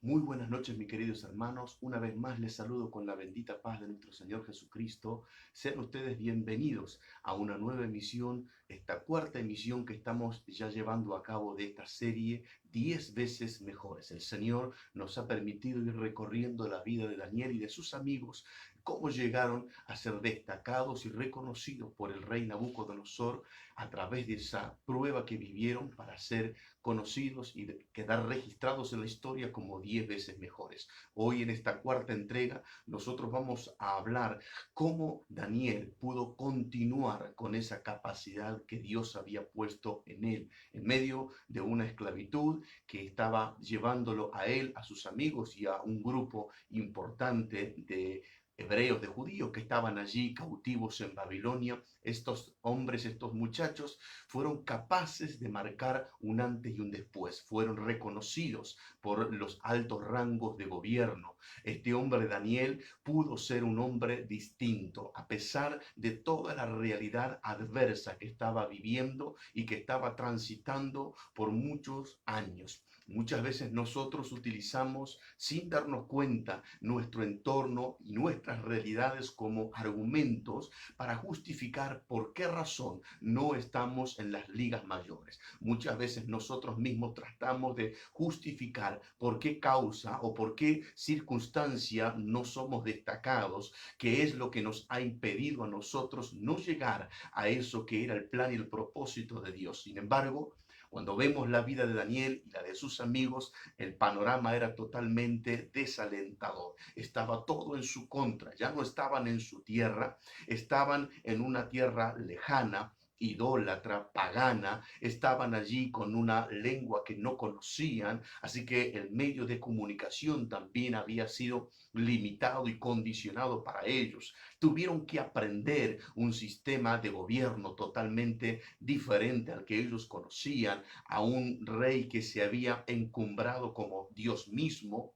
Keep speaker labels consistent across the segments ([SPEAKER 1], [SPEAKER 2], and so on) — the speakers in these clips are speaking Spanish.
[SPEAKER 1] Muy buenas noches, mis queridos hermanos. Una vez más les saludo con la bendita paz de nuestro Señor Jesucristo. Sean ustedes bienvenidos a una nueva emisión, esta cuarta emisión que estamos ya llevando a cabo de esta serie 10 veces mejores. El Señor nos ha permitido ir recorriendo la vida de Daniel y de sus amigos, cómo llegaron a ser destacados y reconocidos por el rey Nabucodonosor a través de esa prueba que vivieron para ser conocidos y quedar registrados en la historia como 10 veces mejores. Hoy en esta cuarta entrega nosotros vamos a hablar cómo Daniel pudo continuar con esa capacidad que Dios había puesto en él, en medio de una esclavitud que estaba llevándolo a él, a sus amigos y a un grupo importante de hebreos, de judíos que estaban allí cautivos en Babilonia. Estos hombres, estos muchachos, fueron capaces de marcar un antes y un después. Fueron reconocidos por los altos rangos de gobierno. Este hombre, Daniel, pudo ser un hombre distinto, a pesar de toda la realidad adversa que estaba viviendo y que estaba transitando por muchos años. Muchas veces nosotros utilizamos, sin darnos cuenta, nuestro entorno y nuestras realidades como argumentos para justificar por qué razón no estamos en las ligas mayores. Muchas veces nosotros mismos tratamos de justificar por qué causa o por qué circunstancia no somos destacados, qué es lo que nos ha impedido a nosotros no llegar a eso que era el plan y el propósito de Dios. Sin embargo, cuando vemos la vida de Daniel y la de sus amigos, el panorama era totalmente desalentador. Estaba todo en su contra. Ya no estaban en su tierra, estaban en una tierra lejana, idólatra, pagana, estaban allí con una lengua que no conocían, así que el medio de comunicación también había sido limitado y condicionado para ellos. Tuvieron que aprender un sistema de gobierno totalmente diferente al que ellos conocían, a un rey que se había encumbrado como Dios mismo.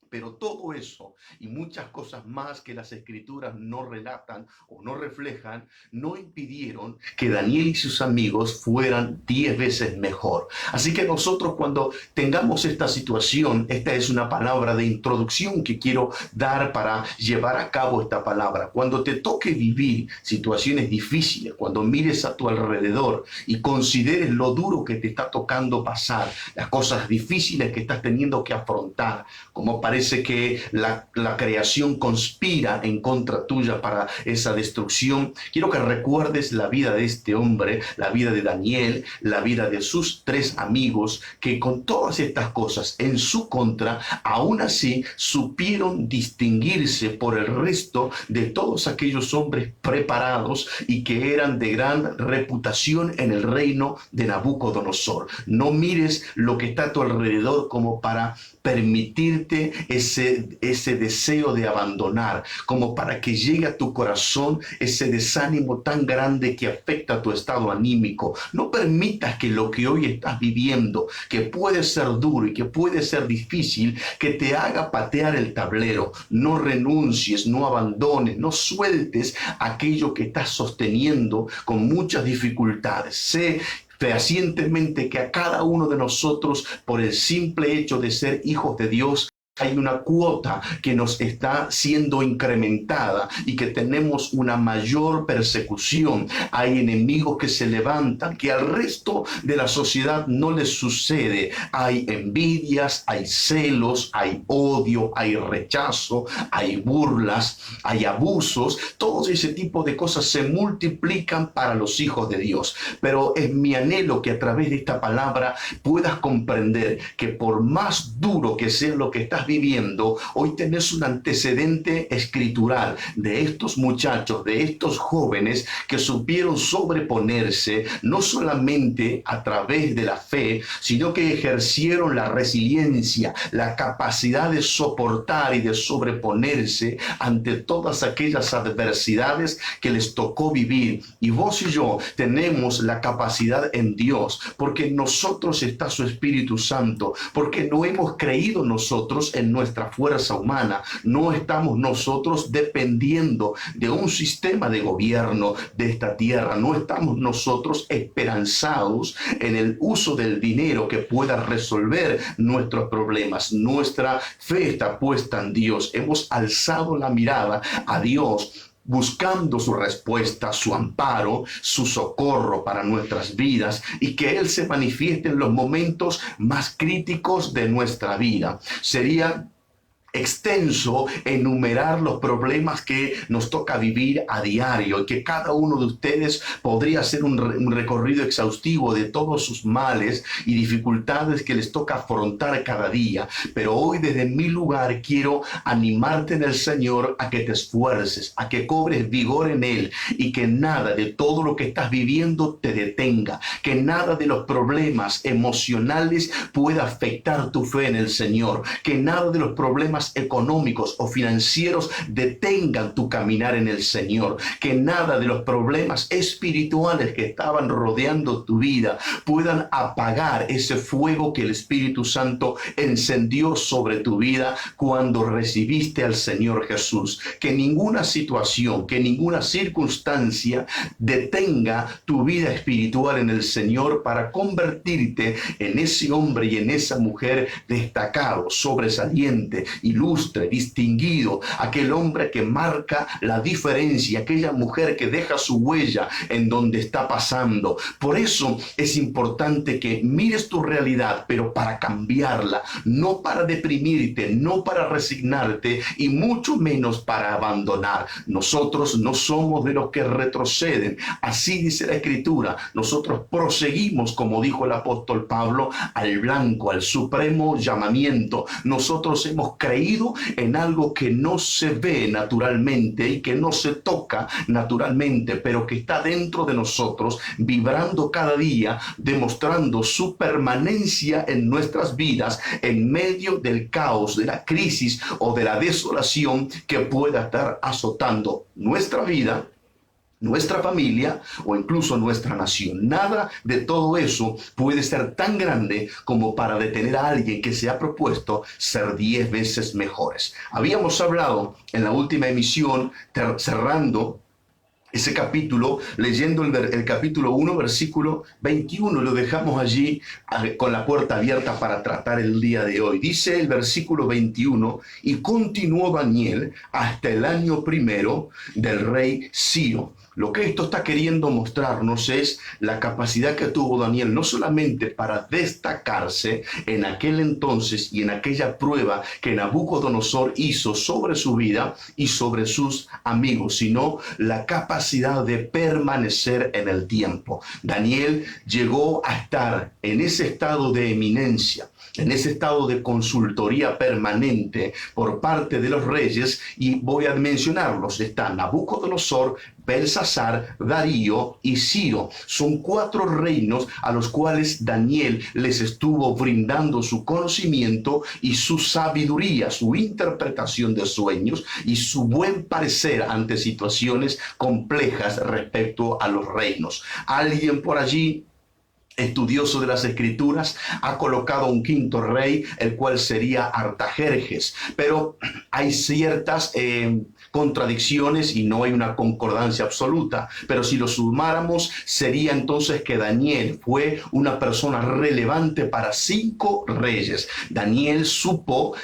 [SPEAKER 1] Pero todo eso y muchas cosas más que las escrituras no relatan o no reflejan, no impidieron que Daniel y sus amigos fueran 10 veces mejor. Así que nosotros cuando tengamos esta situación, esta es una palabra de introducción que quiero dar para llevar a cabo esta palabra. Cuando te toque vivir situaciones difíciles, cuando mires a tu alrededor y consideres lo duro que te está tocando pasar, las cosas difíciles que estás teniendo que afrontar, como parece que la creación conspira en contra tuya para esa destrucción. Quiero que recuerdes la vida de este hombre, la vida de Daniel, la vida de sus tres amigos, que con todas estas cosas en su contra, aún así supieron distinguirse por el resto de todos aquellos hombres preparados y que eran de gran reputación en el reino de Nabucodonosor. No mires lo que está a tu alrededor como para permitirte ese deseo de abandonar, como para que llegue a tu corazón ese desánimo tan grande que afecta a tu estado anímico. No permitas que lo que hoy estás viviendo, que puede ser duro y que puede ser difícil, que te haga patear el tablero. No renuncies, no abandones, no sueltes aquello que estás sosteniendo con muchas dificultades. Sé fehacientemente que a cada uno de nosotros, por el simple hecho de ser hijos de Dios, hay una cuota que nos está siendo incrementada y que tenemos una mayor persecución. Hay enemigos que se levantan, que al resto de la sociedad no les sucede. Hay envidias, hay celos, hay odio, hay rechazo, hay burlas, hay abusos. Todo ese tipo de cosas se multiplican para los hijos de Dios. Pero es mi anhelo que a través de esta palabra puedas comprender que por más duro que sea lo que estás viviendo, hoy tenés un antecedente escritural de estos muchachos, de estos jóvenes que supieron sobreponerse no solamente a través de la fe, sino que ejercieron la resiliencia, la capacidad de soportar y de sobreponerse ante todas aquellas adversidades que les tocó vivir. Y vos y yo tenemos la capacidad en Dios, porque en nosotros está su Espíritu Santo, porque no hemos creído nosotros en nuestra fuerza humana, no estamos nosotros dependiendo de un sistema de gobierno de esta tierra, no estamos nosotros esperanzados en el uso del dinero que pueda resolver nuestros problemas. Nuestra fe está puesta en Dios. Hemos alzado la mirada a Dios, buscando su respuesta, su amparo, su socorro para nuestras vidas, y que Él se manifieste en los momentos más críticos de nuestra vida. Sería extenso enumerar los problemas que nos toca vivir a diario, y que cada uno de ustedes podría hacer un recorrido exhaustivo de todos sus males y dificultades que les toca afrontar cada día. Pero hoy, desde mi lugar, quiero animarte en el Señor a que te esfuerces, a que cobres vigor en Él, y que nada de todo lo que estás viviendo te detenga, que nada de los problemas emocionales pueda afectar tu fe en el Señor, que nada de los problemas económicos o financieros detengan tu caminar en el Señor, que nada de los problemas espirituales que estaban rodeando tu vida puedan apagar ese fuego que el Espíritu Santo encendió sobre tu vida cuando recibiste al Señor Jesús. Que ninguna situación, que ninguna circunstancia detenga tu vida espiritual en el Señor para convertirte en ese hombre y en esa mujer destacado, sobresaliente, ilustre, distinguido, aquel hombre que marca la diferencia, aquella mujer que deja su huella en donde está pasando. Por eso es importante que mires tu realidad, pero para cambiarla, no para deprimirte, no para resignarte, y mucho menos para abandonar. Nosotros no somos de los que retroceden. Así dice la Escritura. Nosotros proseguimos, como dijo el apóstol Pablo, al blanco, al supremo llamamiento. Nosotros hemos creído en algo que no se ve naturalmente y que no se toca naturalmente, pero que está dentro de nosotros, vibrando cada día, demostrando su permanencia en nuestras vidas en medio del caos, de la crisis o de la desolación que pueda estar azotando nuestra vida, nuestra familia o incluso nuestra nación. Nada de todo eso puede ser tan grande como para detener a alguien que se ha propuesto ser 10 veces mejores. Habíamos hablado en la última emisión, cerrando ese capítulo, leyendo el capítulo 1, versículo 21, lo dejamos allí con la puerta abierta para tratar el día de hoy. Dice el versículo 21, y continuó Daniel hasta el año primero del rey Ciro. Lo que esto está queriendo mostrarnos es la capacidad que tuvo Daniel, no solamente para destacarse en aquel entonces y en aquella prueba que Nabucodonosor hizo sobre su vida y sobre sus amigos, sino la capacidad de permanecer en el tiempo. Daniel llegó a estar en ese estado de eminencia, en ese estado de consultoría permanente por parte de los reyes, y voy a mencionarlos. Está Nabucodonosor, Belsasar, Darío y Ciro. Son 4 reinos a los cuales Daniel les estuvo brindando su conocimiento y su sabiduría, su interpretación de sueños y su buen parecer ante situaciones complejas respecto a los reinos. Alguien por allí, estudioso de las Escrituras, ha colocado un 5.º rey, el cual sería Artajerjes, pero hay ciertas contradicciones y no hay una concordancia absoluta. Pero si lo sumáramos, sería entonces que Daniel fue una persona relevante para 5 reyes. Daniel supo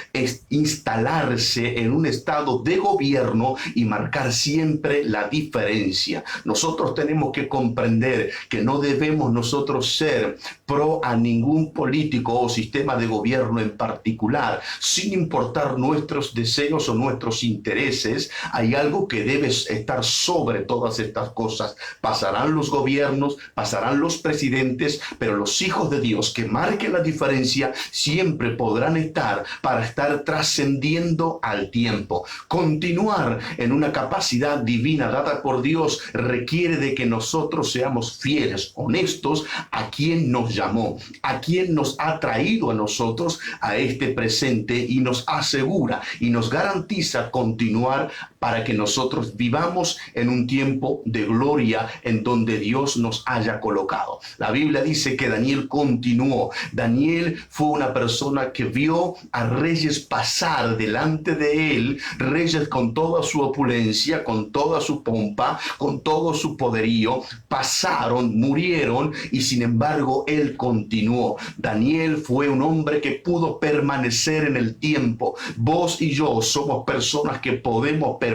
[SPEAKER 1] instalarse en un estado de gobierno y marcar siempre la diferencia. Nosotros tenemos que comprender que no debemos nosotros ser pro a ningún político o sistema de gobierno en particular, sin importar nuestros deseos o nuestros intereses. Hay algo que debe estar sobre todas estas cosas. Pasarán los gobiernos, pasarán los presidentes, pero los hijos de Dios que marquen la diferencia siempre podrán estar para estar trascendiendo al tiempo. Continuar en una capacidad divina dada por Dios requiere de que nosotros seamos fieles, honestos a quien nos llamó, a quien nos ha traído a nosotros a este presente, y nos asegura y nos garantiza continuar para que nosotros vivamos en un tiempo de gloria en donde Dios nos haya colocado. La Biblia dice que Daniel continuó. Daniel fue una persona que vio a reyes pasar delante de él, reyes con toda su opulencia, con toda su pompa, con todo su poderío, pasaron, murieron, y sin embargo él continuó. Daniel fue un hombre que pudo permanecer en el tiempo. Vos y yo somos personas que podemos permanecer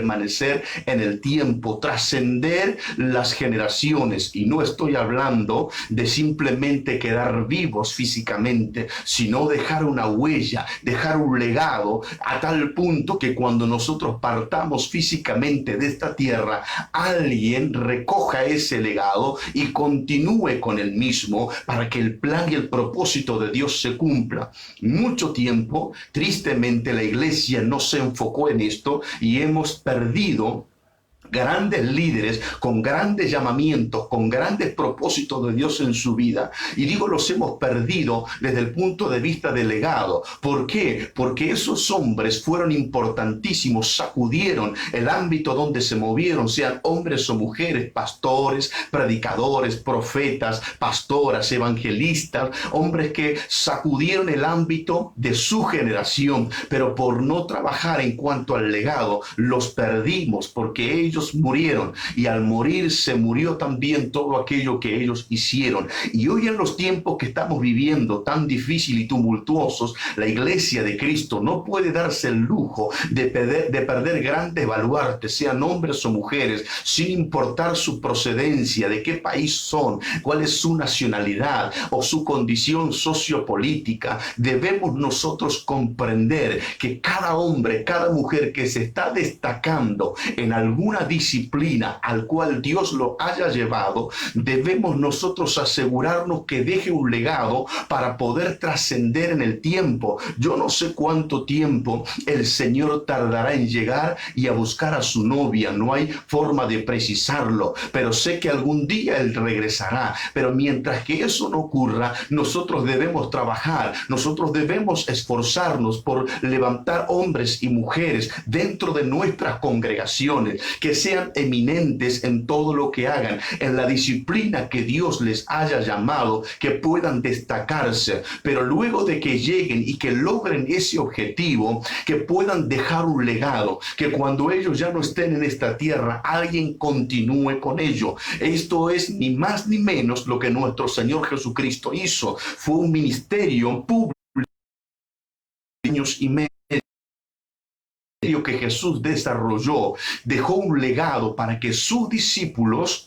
[SPEAKER 1] en el tiempo, trascender las generaciones, y no estoy hablando de simplemente quedar vivos físicamente, sino dejar una huella, dejar un legado a tal punto que cuando nosotros partamos físicamente de esta tierra, alguien recoja ese legado y continúe con el mismo para que el plan y el propósito de Dios se cumpla. Mucho tiempo, tristemente, la iglesia no se enfocó en esto y hemos perdido grandes líderes con grandes llamamientos, con grandes propósitos de Dios en su vida. Y digo, los hemos perdido desde el punto de vista del legado. ¿Por qué? Porque esos hombres fueron importantísimos, sacudieron el ámbito donde se movieron, sean hombres o mujeres, pastores, predicadores, profetas, pastoras, evangelistas, hombres que sacudieron el ámbito de su generación, pero por no trabajar en cuanto al legado, los perdimos, porque ellos murieron, y al morir se murió también todo aquello que ellos hicieron. Y hoy, en los tiempos que estamos viviendo tan difíciles y tumultuosos, la iglesia de Cristo no puede darse el lujo de perder grandes baluartes, sean hombres o mujeres, sin importar su procedencia, de qué país son, cuál es su nacionalidad o su condición sociopolítica. Debemos nosotros comprender que cada hombre, cada mujer que se está destacando en alguna disciplina al cual Dios lo haya llevado, debemos nosotros asegurarnos que deje un legado para poder trascender en el tiempo. Yo no sé cuánto tiempo el Señor tardará en llegar y a buscar a su novia, no hay forma de precisarlo, pero sé que algún día Él regresará. Pero mientras que eso no ocurra, nosotros debemos trabajar, nosotros debemos esforzarnos por levantar hombres y mujeres dentro de nuestras congregaciones, que sean eminentes en todo lo que hagan, en la disciplina que Dios les haya llamado, que puedan destacarse, pero luego de que lleguen y que logren ese objetivo, que puedan dejar un legado, que cuando ellos ya no estén en esta tierra, alguien continúe con ello. Esto es ni más ni menos lo que nuestro Señor Jesucristo hizo. Fue un ministerio público de años y medio que Jesús desarrolló, dejó un legado para que sus discípulos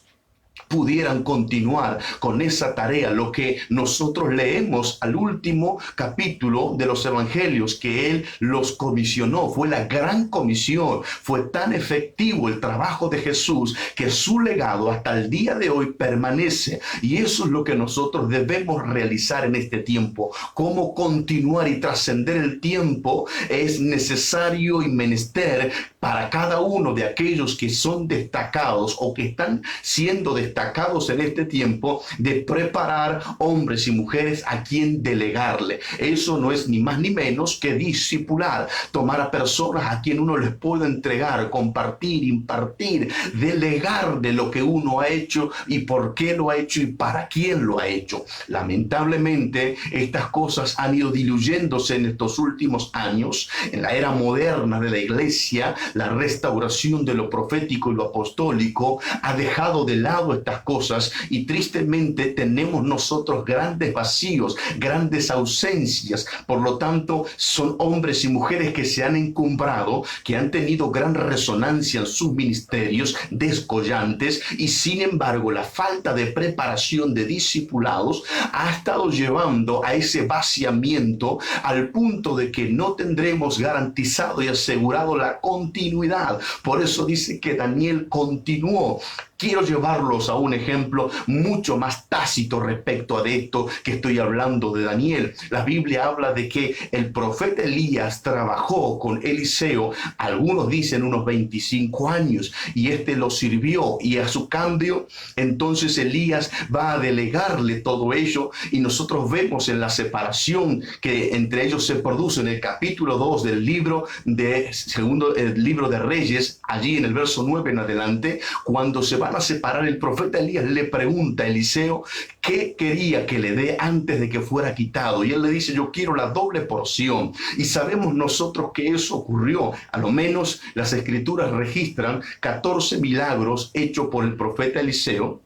[SPEAKER 1] pudieran continuar con esa tarea. Lo que nosotros leemos al último capítulo de los evangelios, que Él los comisionó, fue la gran comisión. Fue tan efectivo el trabajo de Jesús que su legado hasta el día de hoy permanece, y eso es lo que nosotros debemos realizar en este tiempo. Cómo continuar y trascender el tiempo es necesario y menester para cada uno de aquellos que son destacados o que están siendo destacados en este tiempo, de preparar hombres y mujeres a quien delegarle. Eso no es ni más ni menos que discipular, tomar a personas a quien uno les pueda entregar, compartir, impartir, delegar de lo que uno ha hecho y por qué lo ha hecho y para quién lo ha hecho. Lamentablemente, estas cosas han ido diluyéndose en estos últimos años. En la era moderna de la iglesia, la restauración de lo profético y lo apostólico ha dejado de lado estas cosas, y tristemente tenemos nosotros grandes vacíos, grandes ausencias. Por lo tanto, son hombres y mujeres que se han encumbrado, que han tenido gran resonancia en sus ministerios, descollantes, y sin embargo la falta de preparación de discipulados ha estado llevando a ese vaciamiento, al punto de que no tendremos garantizado y asegurado la continuidad. Por eso dice que Daniel continuó. quiero llevarlos a un ejemplo mucho más tácito respecto a esto que estoy hablando de Daniel. La Biblia habla de que el profeta Elías trabajó con Eliseo, algunos dicen unos 25 años, y este lo sirvió, y a su cambio, entonces Elías va a delegarle todo ello, y nosotros vemos en la separación que entre ellos se produce en el capítulo 2 del libro el libro de Reyes, allí en el verso 9 en adelante, cuando se van a separar, el profeta Elías le pregunta a Eliseo qué quería que le dé antes de que fuera quitado, y él le dice: yo quiero la doble porción. Y sabemos nosotros que eso ocurrió. A lo menos las escrituras registran 14 milagros hechos por el profeta Eliseo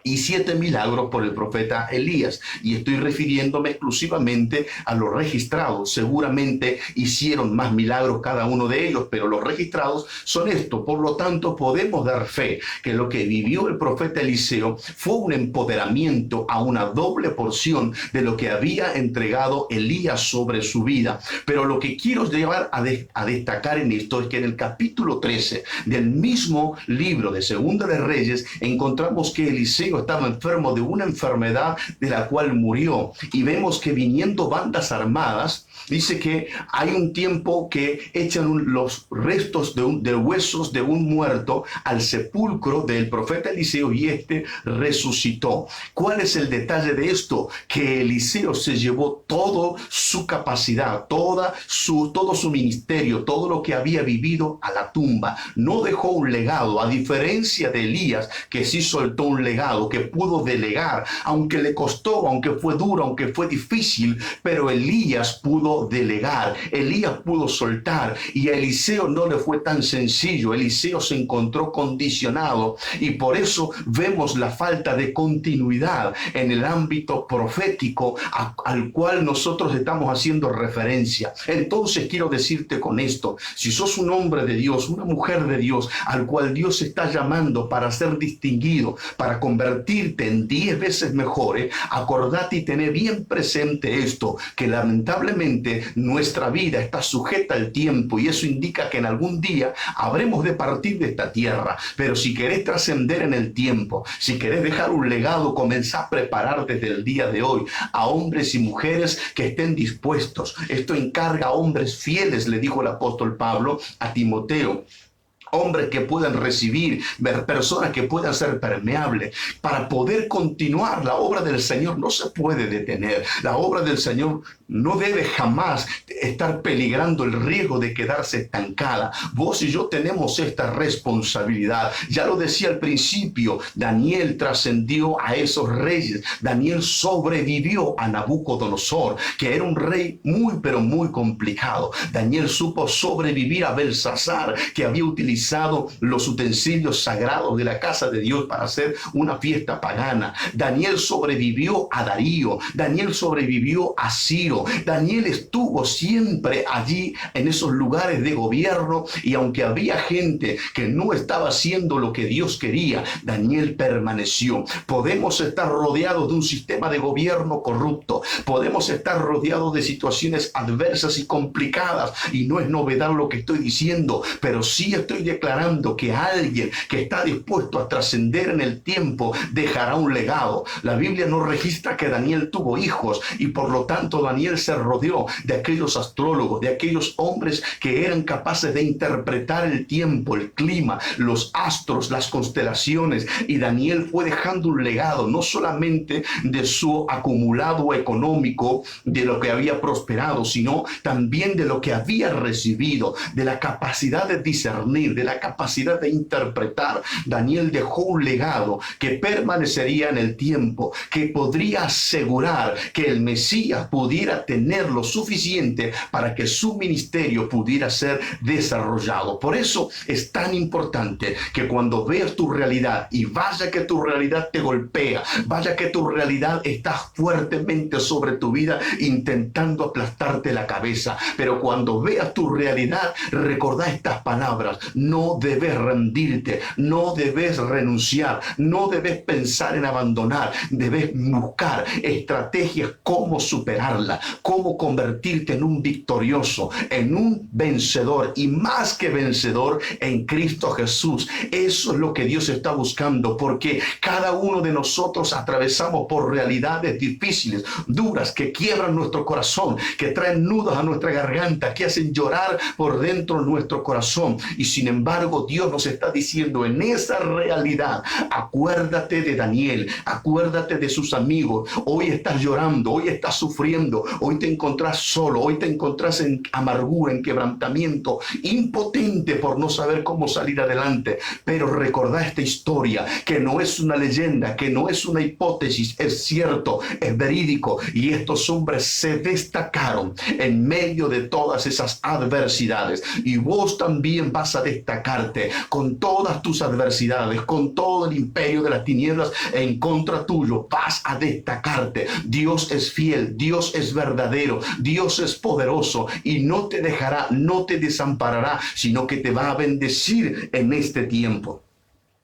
[SPEAKER 1] y 7 milagros por el profeta Elías, y estoy refiriéndome exclusivamente a los registrados. Seguramente hicieron más milagros cada uno de ellos, pero los registrados son estos. Por lo tanto, podemos dar fe que lo que vivió el profeta Eliseo fue un empoderamiento a una doble porción de lo que había entregado Elías sobre su vida. Pero lo que quiero llevar a destacar en esto es que en el capítulo 13 del mismo libro de Segunda de Reyes encontramos que Eliseo estaba enfermo de una enfermedad de la cual murió, y vemos que viniendo bandas armadas, dice que hay un tiempo que echan los restos de huesos de un muerto al sepulcro del profeta Eliseo, y este resucitó. ¿Cuál es el detalle de esto? Que Eliseo se llevó toda su capacidad, todo su ministerio, todo lo que había vivido a la tumba. No dejó un legado, a diferencia de Elías, que sí soltó un legado, que pudo delegar, aunque le costó, aunque fue duro, aunque fue difícil, pero Elías pudo delegar, Elías pudo soltar, y a Eliseo no le fue tan sencillo. Eliseo se encontró condicionado, y por eso vemos la falta de continuidad en el ámbito profético al cual nosotros estamos haciendo referencia. Entonces quiero decirte con esto: si sos un hombre de Dios, una mujer de Dios, al cual Dios está llamando para ser distinguido, para convertirte en 10 veces mejores, acordate y tené bien presente esto, que lamentablemente nuestra vida está sujeta al tiempo, y eso indica que en algún día habremos de partir de esta tierra. Pero si querés trascender en el tiempo, si querés dejar un legado, comenzá a preparar desde el día de hoy a hombres y mujeres que estén dispuestos. Esto encarga a hombres fieles, le dijo el apóstol Pablo a Timoteo. Hombres que puedan recibir, personas que puedan ser permeables, para poder continuar. La obra del Señor no se puede detener. La obra del Señor no debe jamás estar peligrando el riesgo de quedarse estancada. Vos y yo tenemos esta responsabilidad. Ya lo decía al principio, Daniel trascendió a esos reyes. Daniel sobrevivió a Nabucodonosor, que era un rey muy, pero muy complicado. Daniel supo sobrevivir a Belsasar, que había utilizado los utensilios sagrados de la casa de Dios para hacer una fiesta pagana. Daniel sobrevivió a Darío. Daniel sobrevivió a Ciro. Daniel estuvo siempre allí en esos lugares de gobierno, y aunque había gente que no estaba haciendo lo que Dios quería, Daniel permaneció. Podemos estar rodeados de un sistema de gobierno corrupto, podemos estar rodeados de situaciones adversas y complicadas, y no es novedad lo que estoy diciendo, pero sí estoy declarando que alguien que está dispuesto a trascender en el tiempo dejará un legado. La Biblia no registra que Daniel tuvo hijos, y por lo tanto Daniel se rodeó de aquellos astrólogos, de aquellos hombres que eran capaces de interpretar el tiempo, el clima, los astros, las constelaciones, y Daniel fue dejando un legado, no solamente de su acumulado económico, de lo que había prosperado, sino también de lo que había recibido, de la capacidad de discernir, de la capacidad de interpretar. Daniel dejó un legado que permanecería en el tiempo, que podría asegurar que el Mesías pudiera tener lo suficiente para que su ministerio pudiera ser desarrollado. Por eso es tan importante que cuando veas tu realidad, y vaya que tu realidad te golpea, vaya que tu realidad está fuertemente sobre tu vida intentando aplastarte la cabeza, pero cuando veas tu realidad, recordá estas palabras: no debes rendirte, no debes renunciar, no debes pensar en abandonar, debes buscar estrategias cómo superarla, cómo convertirte en un victorioso, en un vencedor y más que vencedor en Cristo Jesús. Eso es lo que Dios está buscando, porque cada uno de nosotros atravesamos por realidades difíciles, duras, que quiebran nuestro corazón, que traen nudos a nuestra garganta, que hacen llorar por dentro nuestro corazón. Y sin embargo, Dios nos está diciendo en esa realidad, acuérdate de Daniel, acuérdate de sus amigos. Hoy estás llorando, hoy estás sufriendo, hoy te encontrás solo, hoy te encontrás en amargura, en quebrantamiento, impotente por no saber cómo salir adelante. Pero recordá esta historia, que no es una leyenda, que no es una hipótesis, es cierto, es verídico. Y estos hombres se destacaron en medio de todas esas adversidades. Y vos también vas a destacarte con todas tus adversidades, con todo el imperio de las tinieblas en contra tuyo. Vas a destacarte. Dios es fiel, Dios es verdadero, Dios es poderoso y no te dejará, no te desamparará, sino que te va a bendecir en este tiempo.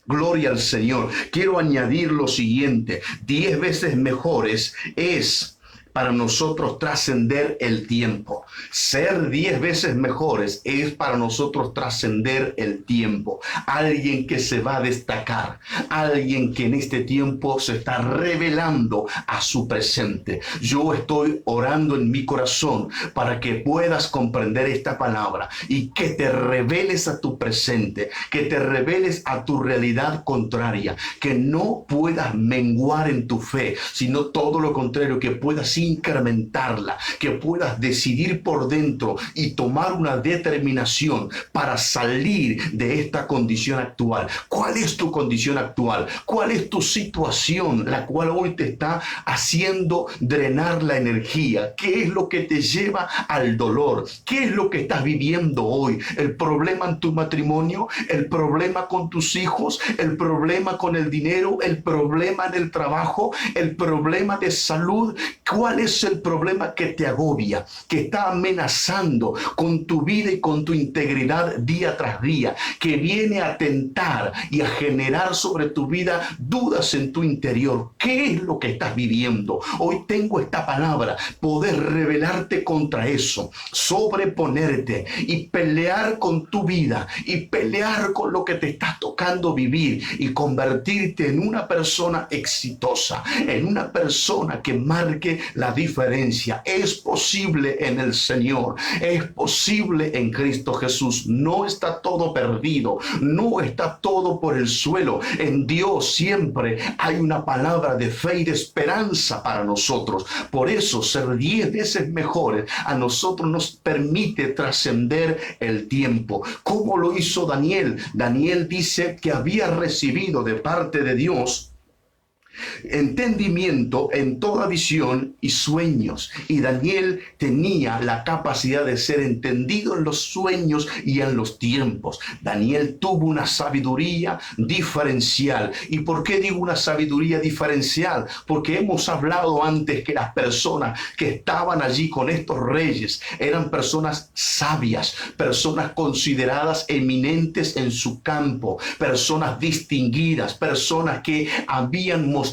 [SPEAKER 1] Gloria al Señor. Quiero añadir lo siguiente: 10 veces mejores es para nosotros trascender el tiempo. Ser 10 veces mejores es para nosotros trascender el tiempo. Alguien que se va a destacar, alguien que en este tiempo se está revelando a su presente. Yo estoy orando en mi corazón para que puedas comprender esta palabra y que te reveles a tu presente, que te reveles a tu realidad contraria, que no puedas menguar en tu fe, sino todo lo contrario, que puedas incrementarla, que puedas decidir por dentro y tomar una determinación para salir de esta condición actual. ¿Cuál es tu condición actual? ¿Cuál es tu situación, la cual hoy te está haciendo drenar la energía? ¿Qué es lo que te lleva al dolor? ¿Qué es lo que estás viviendo hoy? ¿El problema en tu matrimonio? ¿El problema con tus hijos? ¿El problema con el dinero? ¿El problema en el trabajo? ¿El problema de salud? ¿Cuál es el problema que te agobia, que está amenazando con tu vida y con tu integridad día tras día, que viene a tentar y a generar sobre tu vida dudas en tu interior? ¿Qué es lo que estás viviendo? Hoy tengo esta palabra, poder rebelarte contra eso, sobreponerte y pelear con tu vida y pelear con lo que te está tocando vivir y convertirte en una persona exitosa, en una persona que marque la diferencia. Es posible en el Señor, es posible en Cristo Jesús. No está todo perdido, no está todo por el suelo. En Dios siempre hay una palabra de fe y de esperanza para nosotros. Por eso ser 10 veces mejores a nosotros nos permite trascender el tiempo. ¿Cómo lo hizo Daniel? Daniel dice que había recibido de parte de Dios entendimiento en toda visión y sueños, y Daniel tenía la capacidad de ser entendido en los sueños y en los tiempos. Daniel tuvo una sabiduría diferencial. ¿Y por qué digo una sabiduría diferencial? Porque hemos hablado antes que las personas que estaban allí con estos reyes eran personas sabias, personas consideradas eminentes en su campo, personas distinguidas, personas que habían mostrado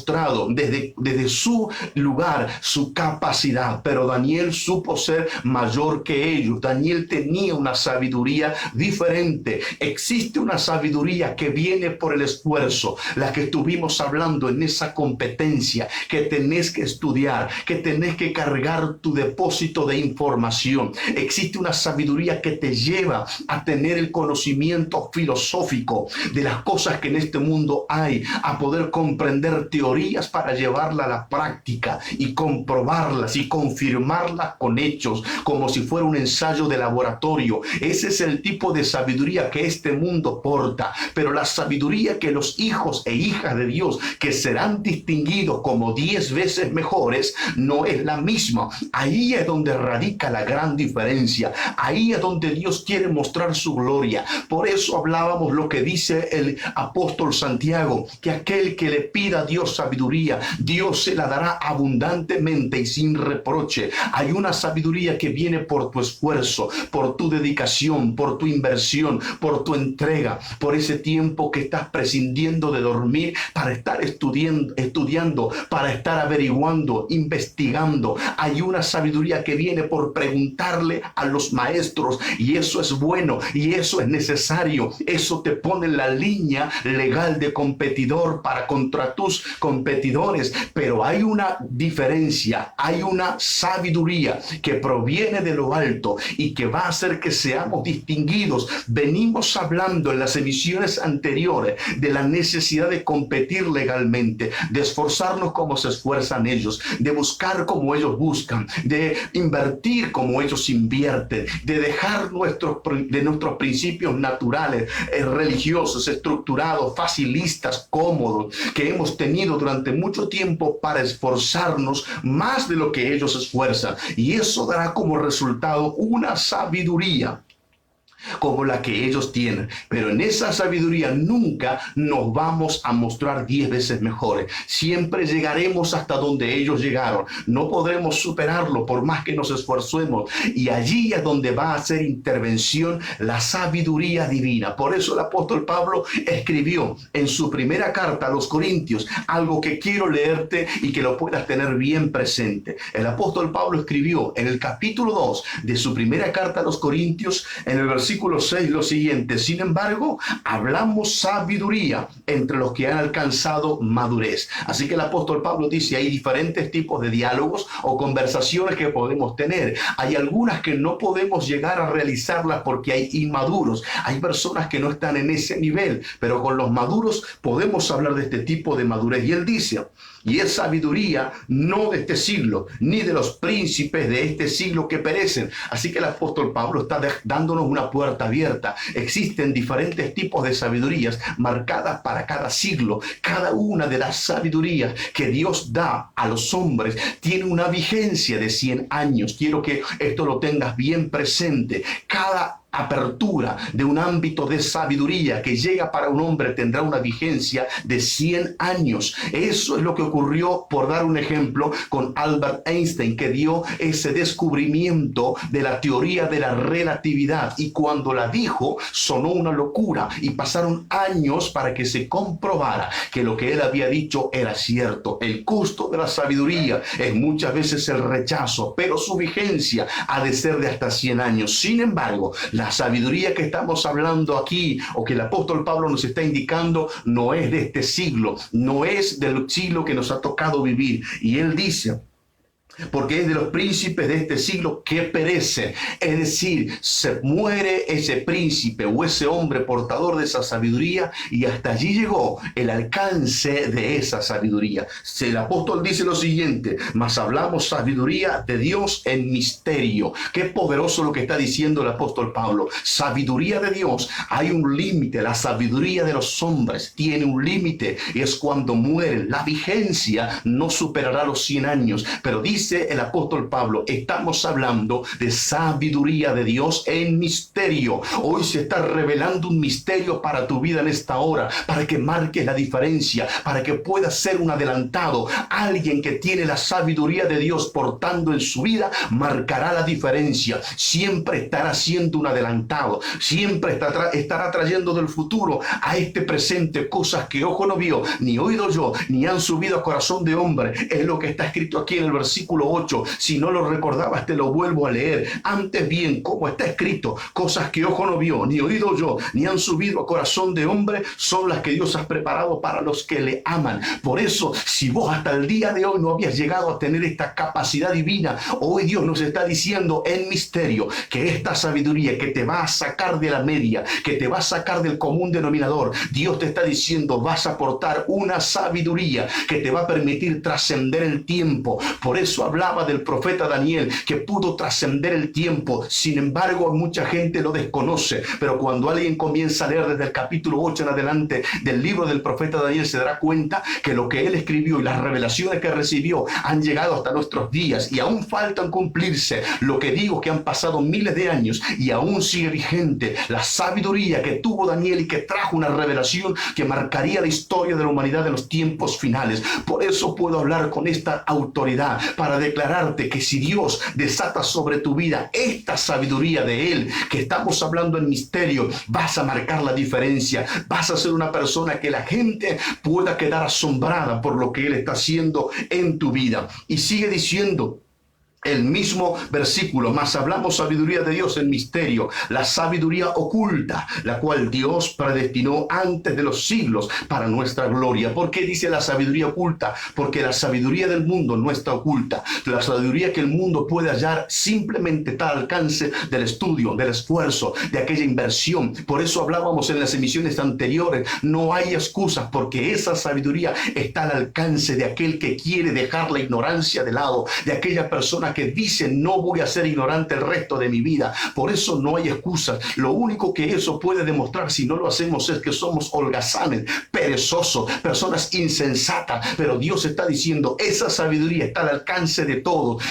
[SPEAKER 1] desde su lugar su capacidad. Pero Daniel supo ser mayor que ellos. Daniel tenía una sabiduría diferente. Existe una sabiduría que viene por el esfuerzo, la que estuvimos hablando en esa competencia, que tenés que estudiar, que tenés que cargar tu depósito de información. Existe una sabiduría que te lleva a tener el conocimiento filosófico de las cosas que en este mundo hay, a poder comprender teorías para llevarla a la práctica y comprobarlas y confirmarlas con hechos, como si fuera un ensayo de laboratorio. Ese es el tipo de sabiduría que este mundo porta. Pero la sabiduría que los hijos e hijas de Dios, que serán distinguidos como 10 veces mejores, no es la misma. Ahí es donde radica la gran diferencia. Ahí es donde Dios quiere mostrar su gloria. Por eso hablábamos lo que dice el apóstol Santiago, que aquel que le pida a Dios Dios sabiduría, Dios se la dará abundantemente y sin reproche. Hay una sabiduría que viene por tu esfuerzo, por tu dedicación, por tu inversión, por tu entrega, por ese tiempo que estás prescindiendo de dormir para estar estudiando, para estar averiguando, investigando. Hay una sabiduría que viene por preguntarle a los maestros, y eso es bueno y eso es necesario. Eso te pone en la línea legal de competidor para contra tus competidores. Pero hay una diferencia, hay una sabiduría que proviene de lo alto y que va a hacer que seamos distinguidos. Venimos hablando en las emisiones anteriores de la necesidad de competir legalmente, de esforzarnos como se esfuerzan ellos, de buscar como ellos buscan, de invertir como ellos invierten, de dejar nuestros principios naturales, religiosos, estructurados, facilistas, cómodos, que hemos tenido durante mucho tiempo para esforzarnos más de lo que ellos esfuerzan. Y eso dará como resultado una sabiduría como la que ellos tienen, pero en esa sabiduría nunca nos vamos a mostrar 10 veces mejores. Siempre llegaremos hasta donde ellos llegaron, no podremos superarlo por más que nos esforcemos, y allí es donde va a hacer intervención la sabiduría divina. Por eso el apóstol Pablo escribió en su primera carta a los Corintios algo que quiero leerte y que lo puedas tener bien presente. El apóstol Pablo escribió en el capítulo 2 de su primera carta a los Corintios, en el versículo 6, lo siguiente: sin embargo, hablamos sabiduría entre los que han alcanzado madurez. Así que el apóstol Pablo dice, hay diferentes tipos de diálogos o conversaciones que podemos tener. Hay algunas que no podemos llegar a realizarlas porque hay inmaduros. Hay personas que no están en ese nivel, pero con los maduros podemos hablar de este tipo de madurez. Y él dice, y es sabiduría no de este siglo, ni de los príncipes de este siglo que perecen. Así que el apóstol Pablo está dándonos una puerta abierta. Existen diferentes tipos de sabidurías marcadas para cada siglo. Cada una de las sabidurías que Dios da a los hombres tiene una vigencia de 100 años. Quiero que esto lo tengas bien presente. Cada apertura de un ámbito de sabiduría que llega para un hombre tendrá una vigencia de 100 años. Eso es lo que ocurrió, por dar un ejemplo, con Albert Einstein, que dio ese descubrimiento de la teoría de la relatividad, y cuando la dijo sonó una locura y pasaron años para que se comprobara que lo que él había dicho era cierto. El costo de la sabiduría es muchas veces el rechazo, pero su vigencia ha de ser de hasta 100 años. Sin embargo, la sabiduría que estamos hablando aquí, o que el apóstol Pablo nos está indicando, no es de este siglo, no es del siglo que nos ha tocado vivir. Y él dice, porque es de los príncipes de este siglo que perecen. Es decir, se muere ese príncipe o ese hombre portador de esa sabiduría, y hasta allí llegó el alcance de esa sabiduría. El apóstol dice lo siguiente: mas hablamos sabiduría de Dios en misterio. Qué poderoso lo que está diciendo el apóstol Pablo. Sabiduría de Dios. Hay un límite. La sabiduría de los hombres tiene un límite, y es cuando mueren. La vigencia no superará los 100 años, pero dice el apóstol Pablo, estamos hablando de sabiduría de Dios en misterio. Hoy se está revelando un misterio para tu vida en esta hora, para que marques la diferencia, para que puedas ser un adelantado. Alguien que tiene la sabiduría de Dios portando en su vida marcará la diferencia. Siempre estará siendo un adelantado, siempre estará trayendo del futuro a este presente cosas que ojo no vio, ni oído yo, ni han subido a corazón de hombre. Es lo que está escrito aquí en el versículo 8. Si no lo recordabas, te lo vuelvo a leer. Antes bien, como está escrito, cosas que ojo no vio, ni oído yo, ni han subido a corazón de hombre, son las que Dios ha preparado para los que le aman. Por eso, si vos hasta el día de hoy no habías llegado a tener esta capacidad divina, hoy Dios nos está diciendo en misterio que esta sabiduría que te va a sacar de la media, que te va a sacar del común denominador, Dios te está diciendo, vas a aportar una sabiduría que te va a permitir trascender el tiempo. Por eso eso hablaba del profeta Daniel, que pudo trascender el tiempo. Sin embargo, mucha gente lo desconoce, pero cuando alguien comienza a leer desde el capítulo 8 en adelante del libro del profeta Daniel, se dará cuenta que lo que él escribió y las revelaciones que recibió han llegado hasta nuestros días y aún faltan cumplirse. Lo que digo, que han pasado miles de años y aún sigue vigente la sabiduría que tuvo Daniel y que trajo una revelación que marcaría la historia de la humanidad en los tiempos finales. Por eso puedo hablar con esta autoridad para declararte que si Dios desata sobre tu vida esta sabiduría de Él, que estamos hablando en misterio, vas a marcar la diferencia. Vas a ser una persona que la gente pueda quedar asombrada por lo que Él está haciendo en tu vida. Y sigue diciendo el mismo versículo: mas hablamos sabiduría de Dios en misterio, la sabiduría oculta, la cual Dios predestinó antes de los siglos para nuestra gloria. ¿Por qué dice la sabiduría oculta? Porque la sabiduría del mundo no está oculta. La sabiduría que el mundo puede hallar simplemente está al alcance del estudio, del esfuerzo, de aquella inversión. Por eso hablábamos en las emisiones anteriores, no hay excusas, porque esa sabiduría está al alcance de aquel que quiere dejar la ignorancia de lado, de aquella persona que dice: no voy a ser ignorante el resto de mi vida. Por eso no hay excusas. Lo único que eso puede demostrar, si no lo hacemos, es que somos holgazanes, perezosos, personas insensatas. Pero Dios está diciendo: esa sabiduría está al alcance de todos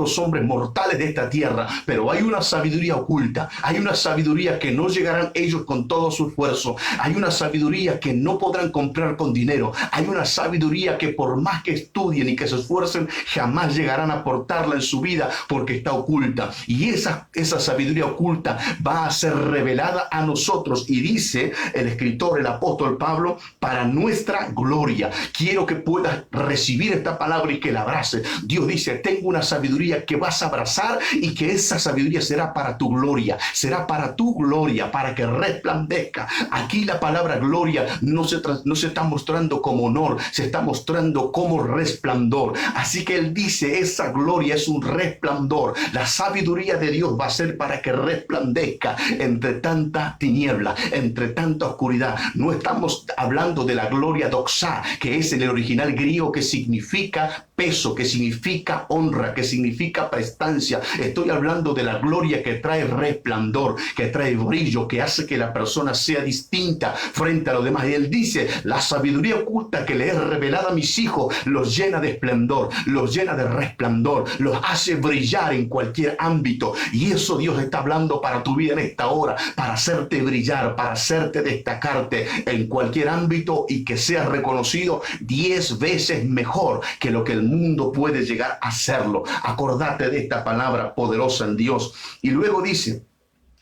[SPEAKER 1] los hombres mortales de esta tierra. Pero hay una sabiduría oculta, hay una sabiduría que no llegarán ellos con todo su esfuerzo, hay una sabiduría que no podrán comprar con dinero, hay una sabiduría que por más que estudien y que se esfuercen, jamás llegarán a aportarla en su vida, porque está oculta. Y esa sabiduría oculta va a ser revelada a nosotros, y dice el escritor, el apóstol Pablo, para nuestra gloria. Quiero que puedas recibir esta palabra y que la abraces. Dios dice: tengo una sabiduría que vas a abrazar, y que esa sabiduría será para tu gloria, será para tu gloria, para que resplandezca. Aquí la palabra gloria no se está mostrando como honor, se está mostrando como resplandor. Así que él dice: esa gloria es un resplandor. La sabiduría de Dios va a ser para que resplandezca entre tanta tiniebla, entre tanta oscuridad. No estamos hablando de la gloria doxa, que es en el original griego, que significa peso, que significa honra, que significa prestancia. Estoy hablando de la gloria que trae resplandor, que trae brillo, que hace que la persona sea distinta frente a los demás. Y él dice: la sabiduría oculta que le es revelada a mis hijos los llena de esplendor, los llena de resplandor, los hace brillar en cualquier ámbito. Y eso Dios está hablando para tu vida en esta hora, para hacerte brillar, para hacerte destacarte en cualquier ámbito, y que seas reconocido 10 veces mejor que lo que el mundo puede llegar a hacerlo. Acordate de esta palabra poderosa en Dios. Y luego dice: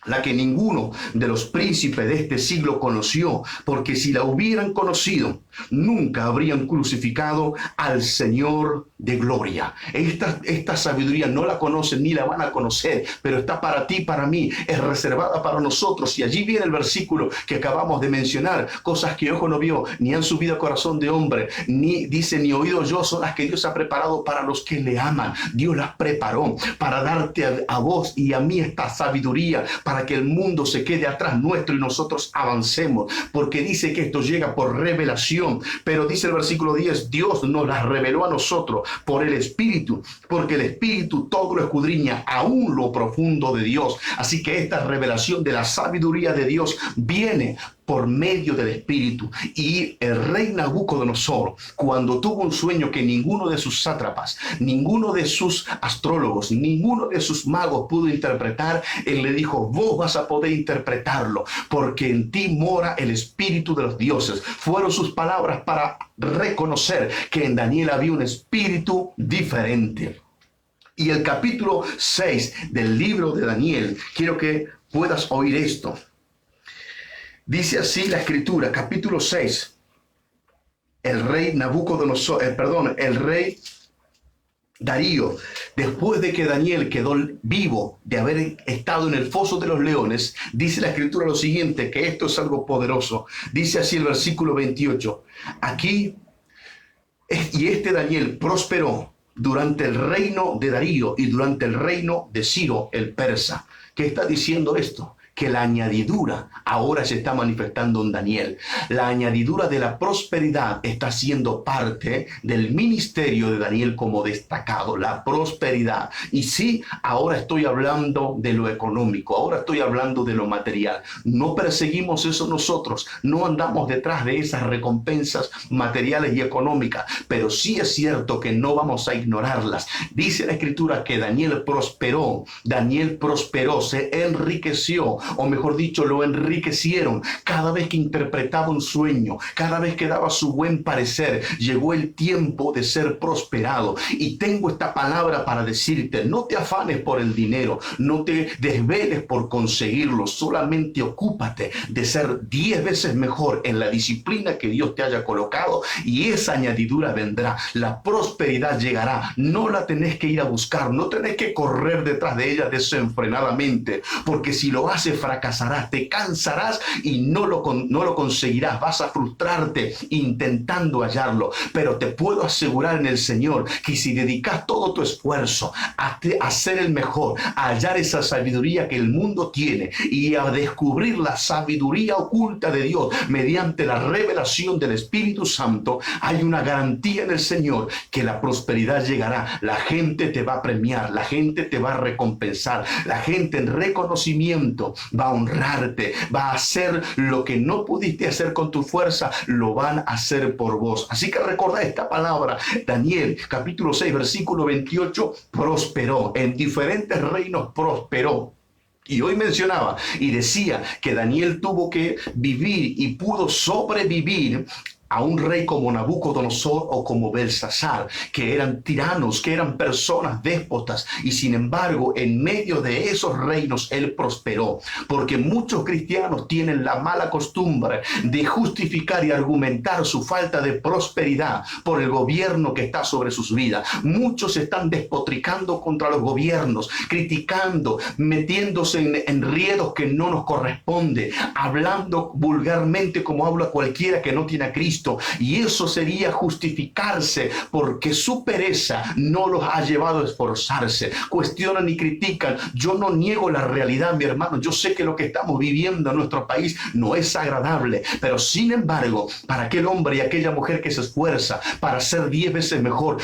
[SPEAKER 1] la que ninguno de los príncipes de este siglo conoció, porque si la hubieran conocido, nunca habrían crucificado al Señor de gloria. Esta sabiduría no la conocen ni la van a conocer, pero está para ti, para mí, es reservada para nosotros. Y allí viene el versículo que acabamos de mencionar: cosas que ojo no vio, ni han subido a corazón de hombre, ni oído yo, son las que Dios ha preparado para los que le aman. Dios las preparó para darte a vos y a mí esta sabiduría, para que el mundo se quede atrás nuestro y nosotros avancemos, porque dice que esto llega por revelación. Pero dice el versículo 10: Dios nos las reveló a nosotros por el Espíritu, porque el Espíritu todo lo escudriña, aún lo profundo de Dios. Así que esta revelación de la sabiduría de Dios viene por medio del Espíritu. Y el rey Nabucodonosor, cuando tuvo un sueño que ninguno de sus sátrapas, ninguno de sus astrólogos, ninguno de sus magos pudo interpretar, él le dijo: vos vas a poder interpretarlo, porque en ti mora el Espíritu de los dioses. Fueron sus palabras para reconocer que en Daniel había un espíritu diferente. Y el capítulo 6 del libro de Daniel, quiero que puedas oír esto. Dice así la escritura, capítulo 6. El rey Nabucodonosor, el rey Darío, después de que Daniel quedó vivo de haber estado en el foso de los leones, dice la escritura lo siguiente, que esto es algo poderoso. Dice así el versículo 28. Aquí, y este Daniel prosperó durante el reino de Darío y durante el reino de Ciro el persa. ¿Qué está diciendo esto? que la añadidura ahora se está manifestando en Daniel. La añadidura de la prosperidad está siendo parte del ministerio de Daniel como destacado, la prosperidad. Y sí, ahora estoy hablando de lo económico, ahora estoy hablando de lo material. No perseguimos eso nosotros, no andamos detrás de esas recompensas materiales y económicas, pero sí es cierto que no vamos a ignorarlas. Dice la Escritura que Daniel prosperó, se enriqueció, o mejor dicho, lo enriquecieron. Cada vez que interpretaba un sueño, cada vez que daba su buen parecer, llegó el tiempo de ser prosperado. Y tengo esta palabra para decirte: no te afanes por el dinero, no te desveles por conseguirlo, solamente ocúpate de ser 10 veces mejor en la disciplina que Dios te haya colocado, y esa añadidura vendrá, la prosperidad llegará. No la tenés que ir a buscar, no tenés que correr detrás de ella desenfrenadamente, porque si lo haces fracasarás, te cansarás y no lo conseguirás, vas a frustrarte intentando hallarlo. Pero te puedo asegurar en el Señor que si dedicas todo tu esfuerzo a ser el mejor, a hallar esa sabiduría que el mundo tiene y a descubrir la sabiduría oculta de Dios mediante la revelación del Espíritu Santo, hay una garantía en el Señor que la prosperidad llegará. La gente te va a premiar, la gente te va a recompensar, la gente en reconocimiento va a honrarte, va a hacer lo que no pudiste hacer con tu fuerza, lo van a hacer por vos. Así que recordá esta palabra. Daniel capítulo 6 versículo 28: prosperó, en diferentes reinos prosperó. Y hoy mencionaba y decía que Daniel tuvo que vivir y pudo sobrevivir a un rey como Nabucodonosor o como Belsasar, que eran tiranos, que eran personas déspotas, y sin embargo en medio de esos reinos él prosperó, porque muchos cristianos tienen la mala costumbre de justificar y argumentar su falta de prosperidad por el gobierno que está sobre sus vidas. Muchos están despotricando contra los gobiernos, criticando, metiéndose en enredos que no nos corresponde, hablando vulgarmente como habla cualquiera que no tiene a Cristo. Y eso sería justificarse porque su pereza no los ha llevado a esforzarse. Cuestionan y critican. Yo no niego la realidad, mi hermano. Yo sé que lo que estamos viviendo en nuestro país no es agradable, pero sin embargo, para aquel hombre y aquella mujer que se esfuerza para ser 10 veces mejor,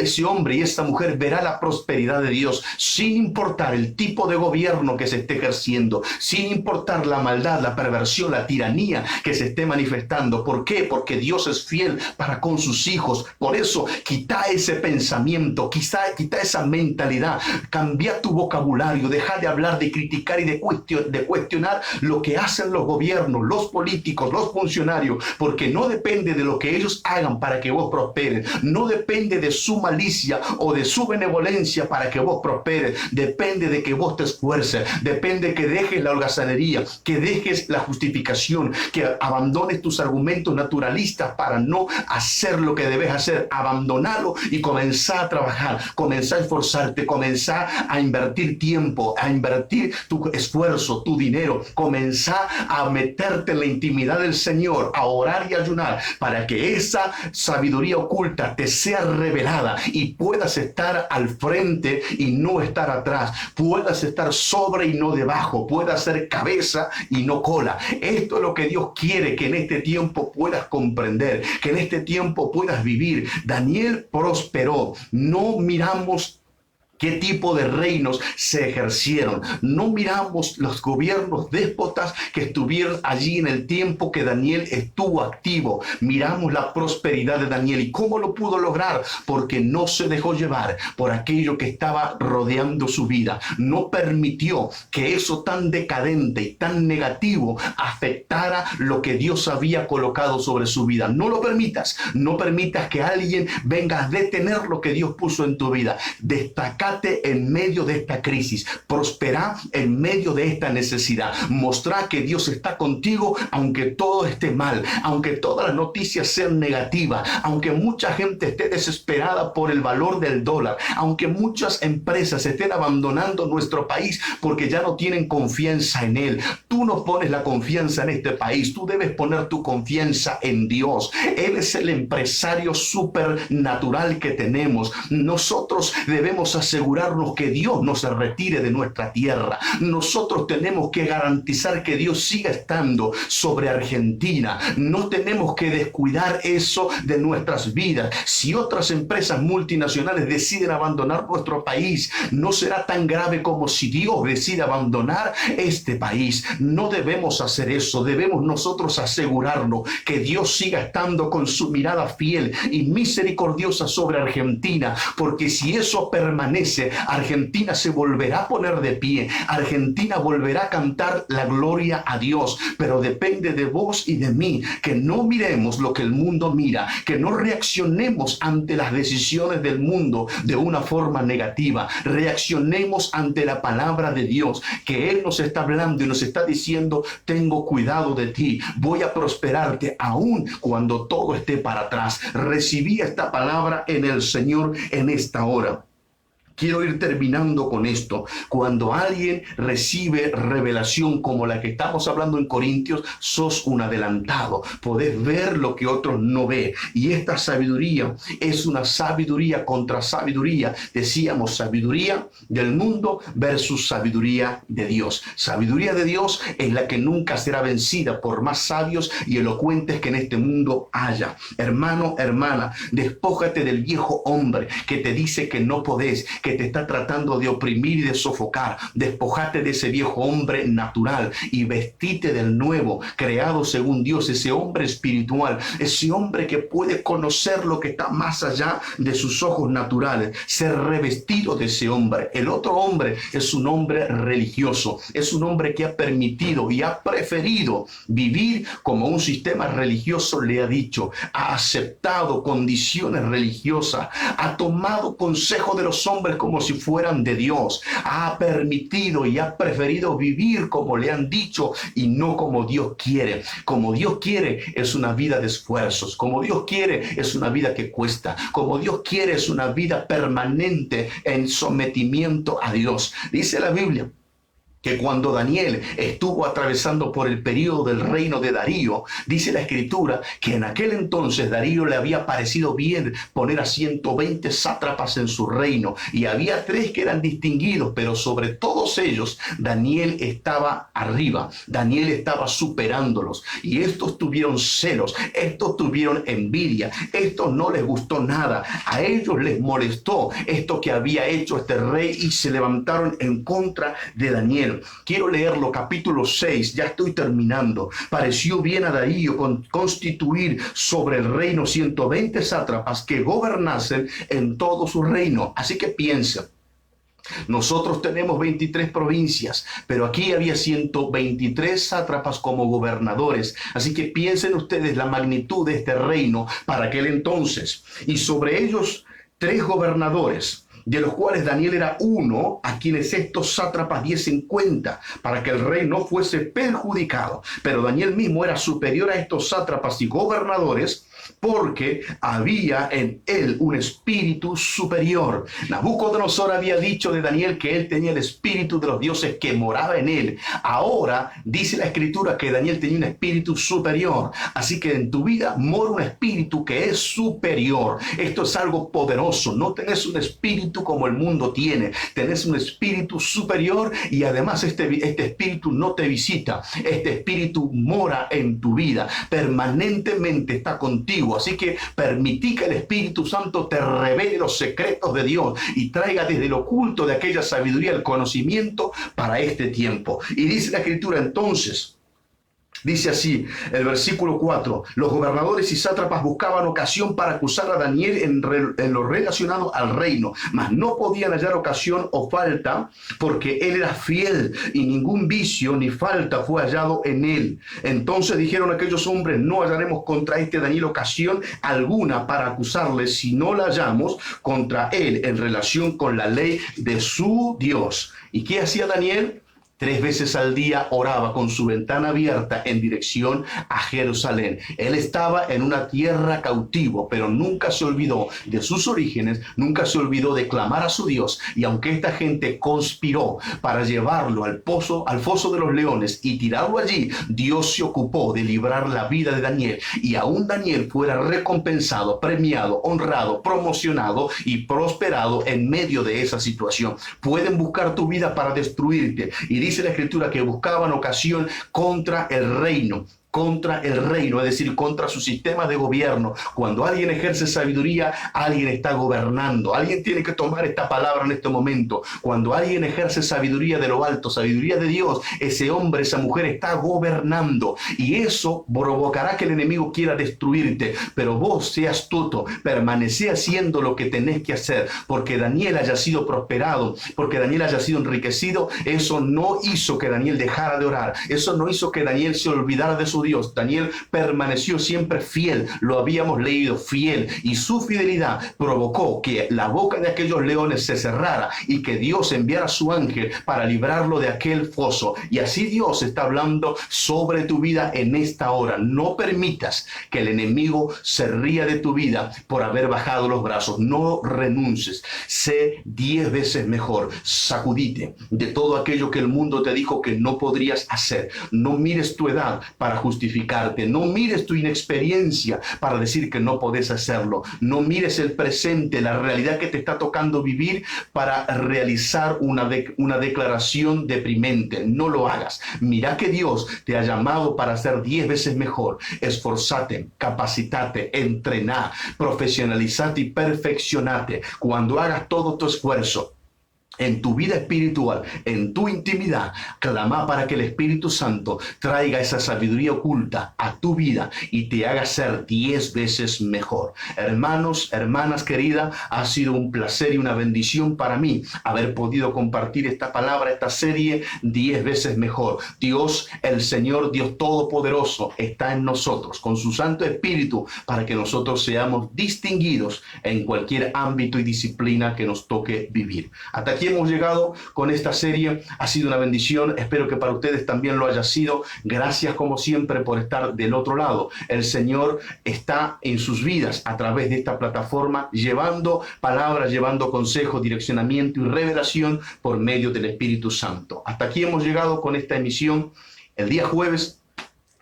[SPEAKER 1] ese hombre y esa mujer verá la prosperidad de Dios, sin importar el tipo de gobierno que se esté ejerciendo, sin importar la maldad, la perversión, la tiranía que se esté manifestando. ¿Por qué? Porque Dios es fiel para con sus hijos. Por eso, quita ese pensamiento, quita esa mentalidad, cambia tu vocabulario, deja de hablar, de criticar y de cuestionar lo que hacen los gobiernos, los políticos, los funcionarios, porque no depende de lo que ellos hagan para que vos prosperes, no depende de su malicia o de su benevolencia para que vos prosperes, depende de que vos te esfuerces, depende de que dejes la holgazanería, que dejes la justificación, que abandones tus argumentos naturalistas para no hacer lo que debes hacer. Abandonalo y comenzá a trabajar, comenzá a esforzarte, comenzá a invertir tiempo, a invertir tu esfuerzo, tu dinero, comenzá a meterte en la intimidad del Señor, a orar y ayunar para que esa sabiduría oculta te sea revelada y puedas estar al frente y no estar atrás, puedas estar sobre y no debajo, puedas ser cabeza y no cola. Esto es lo que Dios quiere que en este tiempo puedas comprender, que en este tiempo puedas vivir. Daniel prosperó. No miramos qué tipo de reinos se ejercieron. No miramos los gobiernos déspotas que estuvieron allí en el tiempo que Daniel estuvo activo. Miramos la prosperidad de Daniel. ¿Y cómo lo pudo lograr? Porque no se dejó llevar por aquello que estaba rodeando su vida. No permitió que eso tan decadente y tan negativo afectara lo que Dios había colocado sobre su vida. No lo permitas. No permitas que alguien venga a detener lo que Dios puso en tu vida. Destaca en medio de esta crisis, prosperá en medio de esta necesidad, mostrá que Dios está contigo aunque todo esté mal, aunque todas las noticias sean negativas, aunque mucha gente esté desesperada por el valor del dólar, aunque muchas empresas estén abandonando nuestro país porque ya no tienen confianza en él. Tú no pones la confianza en este país, tú debes poner tu confianza en Dios. Él es el empresario supernatural que tenemos. Nosotros debemos asegurar asegurarnos que Dios no se retire de nuestra tierra. Nosotros tenemos que garantizar que Dios siga estando sobre Argentina. No tenemos que descuidar eso de nuestras vidas. Si otras empresas multinacionales deciden abandonar nuestro país, no será tan grave como si Dios decide abandonar este país. No debemos hacer eso. Debemos nosotros asegurarnos que Dios siga estando con su mirada fiel y misericordiosa sobre Argentina, porque si eso permanece, Argentina se volverá a poner de pie. Argentina volverá a cantar la gloria a Dios, pero depende de vos y de mí que no miremos lo que el mundo mira, que no reaccionemos ante las decisiones del mundo de una forma negativa. Reaccionemos ante la palabra de Dios, que Él nos está hablando y nos está diciendo: tengo cuidado de ti, voy a prosperarte aún cuando todo esté para atrás. Recibí esta palabra en el Señor en esta hora. Quiero ir terminando con esto. Cuando alguien recibe revelación como la que estamos hablando en Corintios, sos un adelantado. Podés ver lo que otros no ven. Y esta sabiduría es una sabiduría contra sabiduría. Decíamos sabiduría del mundo versus sabiduría de Dios. Sabiduría de Dios es la que nunca será vencida por más sabios y elocuentes que en este mundo haya. Hermano, hermana, despójate del viejo hombre que te dice que no podés, que te está tratando de oprimir y de sofocar. Despojate de ese viejo hombre natural y vestite del nuevo, creado según Dios, ese hombre espiritual, ese hombre que puede conocer lo que está más allá de sus ojos naturales, ser revestido de ese hombre. El otro hombre es un hombre religioso, es un hombre que ha permitido y ha preferido vivir como un sistema religioso le ha dicho, ha aceptado condiciones religiosas, ha tomado consejo de los hombres como si fueran de Dios, ha permitido y ha preferido vivir como le han dicho y no como Dios quiere. Como Dios quiere es una vida de esfuerzos, como Dios quiere es una vida que cuesta, como Dios quiere es una vida permanente en sometimiento a Dios. Dice la Biblia que cuando Daniel estuvo atravesando por el periodo del reino de Darío, dice la Escritura que en aquel entonces Darío le había parecido bien poner a 120 sátrapas en su reino, y había 3 que eran distinguidos, pero sobre todos ellos Daniel estaba arriba, Daniel estaba superándolos, y estos tuvieron celos, estos tuvieron envidia, estos no les gustó nada, a ellos les molestó esto que había hecho este rey y se levantaron en contra de Daniel. Quiero leerlo, capítulo 6, ya estoy terminando. Pareció bien a Darío constituir sobre el reino 120 sátrapas que gobernasen en todo su reino. Así que piensa, nosotros tenemos 23 provincias, pero aquí había 123 sátrapas como gobernadores. Así que piensen ustedes la magnitud de este reino para aquel entonces. Y sobre ellos 3 gobernadores, de los cuales Daniel era uno, a quienes estos sátrapas diesen cuenta, para que el rey no fuese perjudicado. Pero Daniel mismo era superior a estos sátrapas y gobernadores, porque había en él un espíritu superior. Nabucodonosor había dicho de Daniel que él tenía el espíritu de los dioses que moraba en él. Ahora dice la Escritura que Daniel tenía un espíritu superior. Así que en tu vida mora un espíritu que es superior. Esto es algo poderoso. No tenés un espíritu como el mundo tiene. Tenés un espíritu superior, y además este espíritu no te visita. Este espíritu mora en tu vida. Permanentemente está contigo. Así que permití que el Espíritu Santo te revele los secretos de Dios y traiga desde lo oculto de aquella sabiduría el conocimiento para este tiempo. Y dice la Escritura entonces, dice así, el versículo 4, los gobernadores y sátrapas buscaban ocasión para acusar a Daniel en lo relacionado al reino, mas no podían hallar ocasión o falta, porque él era fiel y ningún vicio ni falta fue hallado en él. Entonces dijeron aquellos hombres, no hallaremos contra este Daniel ocasión alguna para acusarle, si no la hallamos contra él en relación con la ley de su Dios. ¿Y qué hacía Daniel? 3 veces al día oraba con su ventana abierta en dirección a Jerusalén. Él estaba en una tierra cautivo, pero nunca se olvidó de sus orígenes, nunca se olvidó de clamar a su Dios. Y aunque esta gente conspiró para llevarlo al foso de los leones y tirarlo allí, Dios se ocupó de librar la vida de Daniel, y aún Daniel fuera recompensado, premiado, honrado, promocionado y prosperado en medio de esa situación. Pueden buscar tu vida para destruirte, y dice la Escritura que buscaban ocasión contra el reino, es decir, contra su sistema de gobierno. Cuando alguien ejerce sabiduría, alguien está gobernando. Alguien tiene que tomar esta palabra en este momento. Cuando alguien ejerce sabiduría de lo alto, sabiduría de Dios, ese hombre, esa mujer está gobernando, y eso provocará que el enemigo quiera destruirte, pero vos seas astuto, permanece haciendo lo que tenés que hacer, porque Daniel haya sido prosperado, porque Daniel haya sido enriquecido. Eso no hizo que Daniel dejara de orar, eso no hizo que Daniel se olvidara de su Dios. Daniel permaneció siempre fiel, lo habíamos leído, fiel, y su fidelidad provocó que la boca de aquellos leones se cerrara y que Dios enviara a su ángel para librarlo de aquel foso. Y así Dios está hablando sobre tu vida en esta hora. No permitas que el enemigo se ría de tu vida por haber bajado los brazos. No renuncies, sé 10 veces mejor. Sacudite de todo aquello que el mundo te dijo que no podrías hacer. No mires tu edad para justificarte, no mires tu inexperiencia para decir que no podés hacerlo, no mires el presente, la realidad que te está tocando vivir para realizar una declaración deprimente. No lo hagas. Mira que Dios te ha llamado para ser 10 veces mejor. Esforzate, capacitate, entrená, profesionalizate y perfeccionate. Cuando hagas todo tu esfuerzo en tu vida espiritual, en tu intimidad, clama para que el Espíritu Santo traiga esa sabiduría oculta a tu vida y te haga ser 10 veces mejor. Hermanos, hermanas queridas, ha sido un placer y una bendición para mí haber podido compartir esta palabra, esta serie 10 veces mejor. Dios, el Señor, Dios Todopoderoso, está en nosotros con su Santo Espíritu para que nosotros seamos distinguidos en cualquier ámbito y disciplina que nos toque vivir. Hasta aquí hemos llegado con esta serie. Ha sido una bendición, espero que para ustedes también lo haya sido. Gracias como siempre por estar del otro lado. El Señor está en sus vidas a través de esta plataforma, llevando palabras, llevando consejo, direccionamiento y revelación por medio del Espíritu Santo. Hasta aquí hemos llegado con esta emisión. El día jueves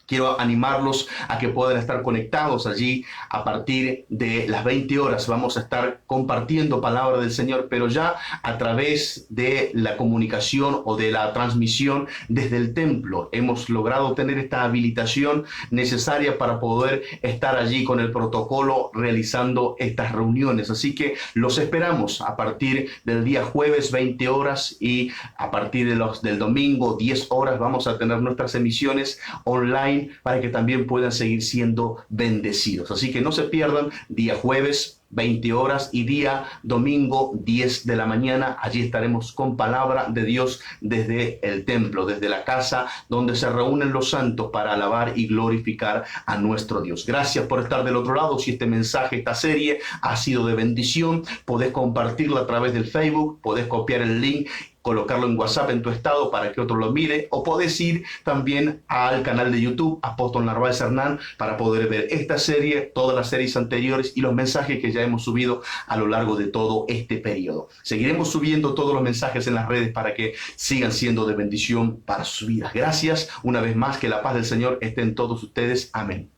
[SPEAKER 1] quiero animarlos a que puedan estar conectados allí a partir de las 20 horas. Vamos a estar compartiendo palabra del Señor, pero ya a través de la comunicación o de la transmisión desde el templo. Hemos logrado tener esta habilitación necesaria para poder estar allí con el protocolo realizando estas reuniones. Así que los esperamos a partir del día jueves 20 horas y a partir del domingo 10 horas vamos a tener nuestras emisiones online para que también puedan seguir siendo bendecidos. Así que no se pierdan día jueves 20 horas y día domingo 10 de la mañana. Allí estaremos con palabra de Dios desde el templo, desde la casa donde se reúnen los santos para alabar y glorificar a nuestro Dios. Gracias por estar del otro lado. Si este mensaje, esta serie ha sido de bendición, podés compartirla a través del Facebook, podés copiar el link, colocarlo en WhatsApp en tu estado para que otro lo mire, o podés ir también al canal de YouTube Apóstol Narváez Hernán para poder ver esta serie, todas las series anteriores y los mensajes que ya hemos subido a lo largo de todo este periodo. Seguiremos subiendo todos los mensajes en las redes para que sigan siendo de bendición para sus vidas. Gracias una vez más, que la paz del Señor esté en todos ustedes. Amén.